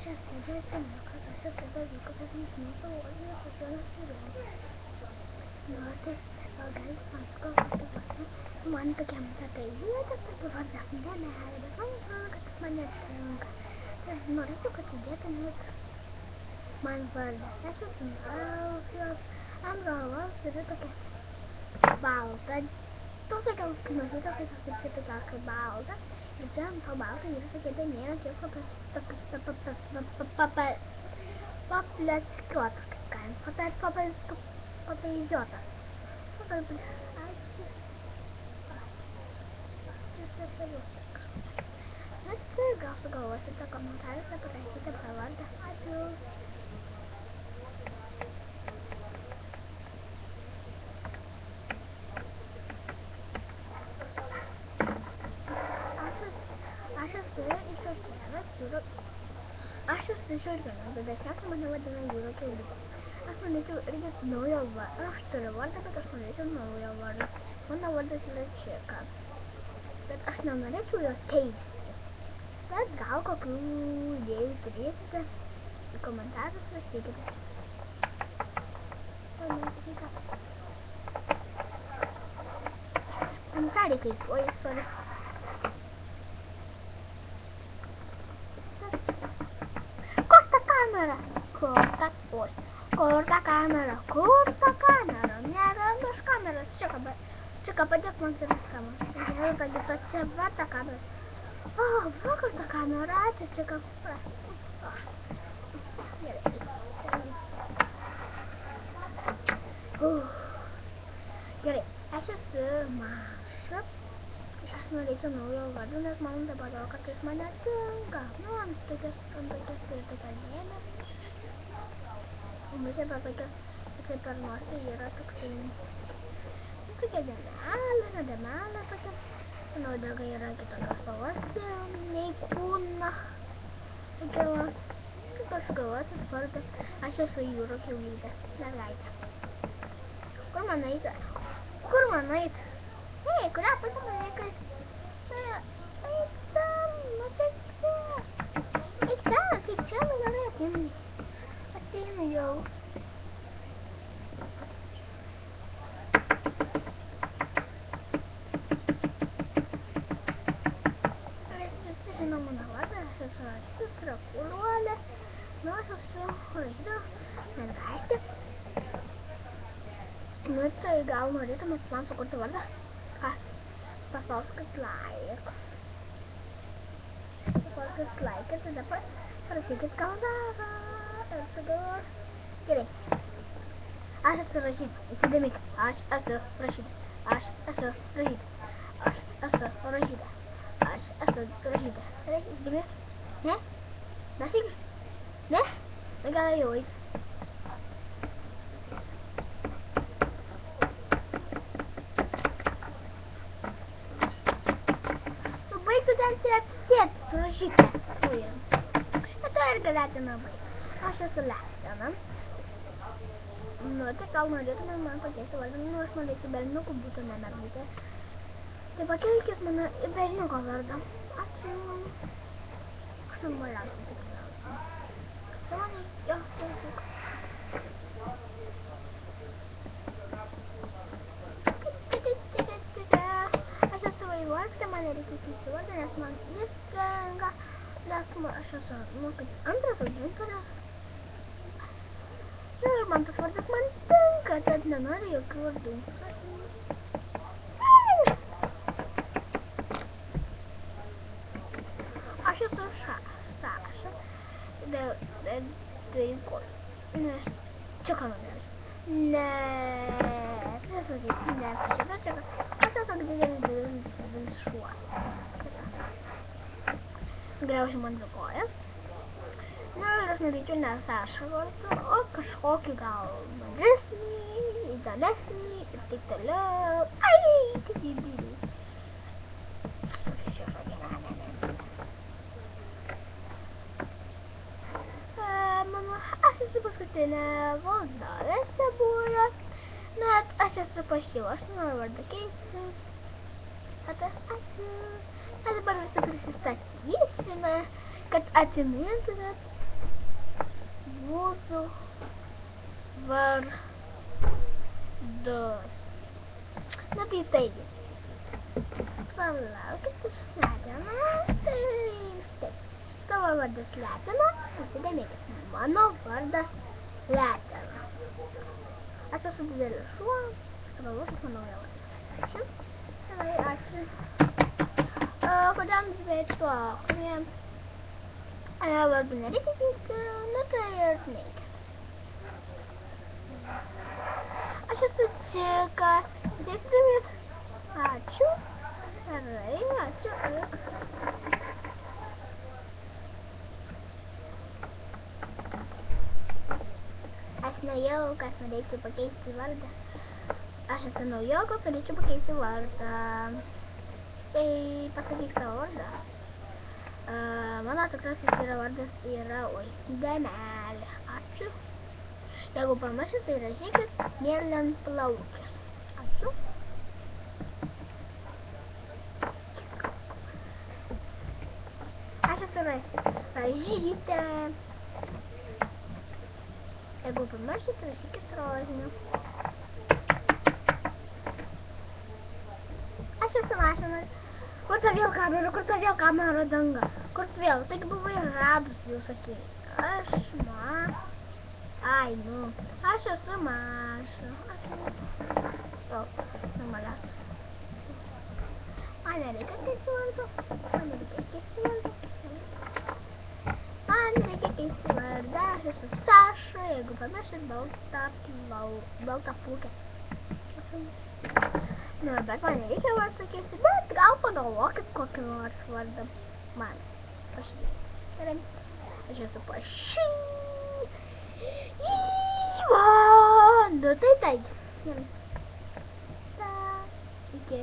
сейчас садится на сейчас это как это не смешно, это все на серьезно. Ну а ты дай панского मन तो क्या मत है ये तो बहुत ज़्यादा ना है बताओ कहाँ का तो मन है तो नोरे तो कुछ दिया तो नहीं मन पर ऐसा तो हम लोग फिर तो क्या बाउटा तो क्या उसकी नोरे तो फिर तो जाकर बाउटा जब हम तो बाउटा ये तो कहते हैं ना जो पप let's go kan papa idiota Gasta gosta de comentários da partida falar da rádio. Acho que jogando da casa mas não é da Euro que eu digo. Acho que ele não ia lá. Acho que ele vai dar para fazer não ia lá. Quando vai dar ele checa. Acho não é que eu sei. Legal, qualquer jeito disso. E comentários pra seguir. Não sabe que foi só. Corta câmera, mirando as câmeras, chega para já começar as câmeras, já vai estar chamando a câmera, vou cortar a câmera, chega para, gare, essa é massa, as mulheres não eu vou dar uma onda para o que as mulheres não antes que Muchas veces que per nostri era tuktin. Itu kayak ada malah pakai. Kalau udah kayak kita kawas nih punah. Itu kita kawas seperti asal sayur kayak gitu. Lalaita. Kurmana itu. Kenapa tuh mereka? Itu nggak ini. Yo. Não nada, só trocou, olha. Nossa, só horrível. Nervasta. Muito legal, Norita, mas passa quanto guarda. Passar os like. Passar os like, itu dapat sedikit kawan. Terus gini, Rashid, sedemik, Rashid, Rashid, sedemik, ne, nasib, ne, negara yois. Baik dan siap, Rashid, itu harga datang nabi. Așa să lasă, nu? Nu te cau mă de când m-am făcut să văd, nu aș mă de bel nu cu butonul meu arbite. De pe care că mă e bel nu coverda. Atunci nu mă las să te cau. Să mă ia, te zic. Așa să vă iau că mă le ridic să văd, ne asmă niscanga. Lasă-mă așa să mă cât am să duc pe las. M-am tot foarte mântâncă, tot nănare eu că vă duc. Așa să așa. De încolo. Ce că nu mergi? Trebuie să zic, asta să gândește de șoară. Greu și mă întrecoaie. Noi răsmeritul ne Sasha, o cășcochi gal mădresni, izalesni, tictălă, ai, cât e bine. Mama, așa se păscătene văldare, se bună, net așa se pășiu, așa nu ar de chestii. Ata așa, adevărul să persistătiesime, cât aținându-ne būtų vardas. Na tai taigi. Palaukit, Letena. Taip. Tavo vardas Letena. Įsidėmėkit. Mano vardas Letena. Aš esu didelis šuo. Sugalvosiu mano naują vardą. Ačiū. Gerai, ačiū. Kodėl nusipirkti tuo, kuriems vardu nereikia keisti, nu tai ir nereikia. Aš esu Čika. Dėktumėt. Ačiū. Gerai, ačiū. Aš naujokas, norėčiau pakeisti vardą. Aš esu naujokas, norėčiau pakeisti vardą. Tai pasakyk savo vardą. Mano tikrasis vardas yra Demelė. Ačiū. Jeigu pamiršit, tai rašykit mėlynplaukis. Ačiū. Aš esu Ražytė. Jeigu pamiršit, rašykit rožiniu. Aš esu mašina. Kur ta vėl kamera danga? Kur vėl? Taigi buvai radus, jau sakei. Ai, nu. Aš esu maša. O, normalia. Man nereikia keisti vardo. Man reikia keisti vardą. Aš esu Saša. Jeigu pamiršit, balta plukė. Nu, bet man nereikia vardą keisti, bet gal pagalvokit kokį nors vardą man pašydėti. Gerai, aš esu pašyva. Nu, tai taigi. Gerai. Iki.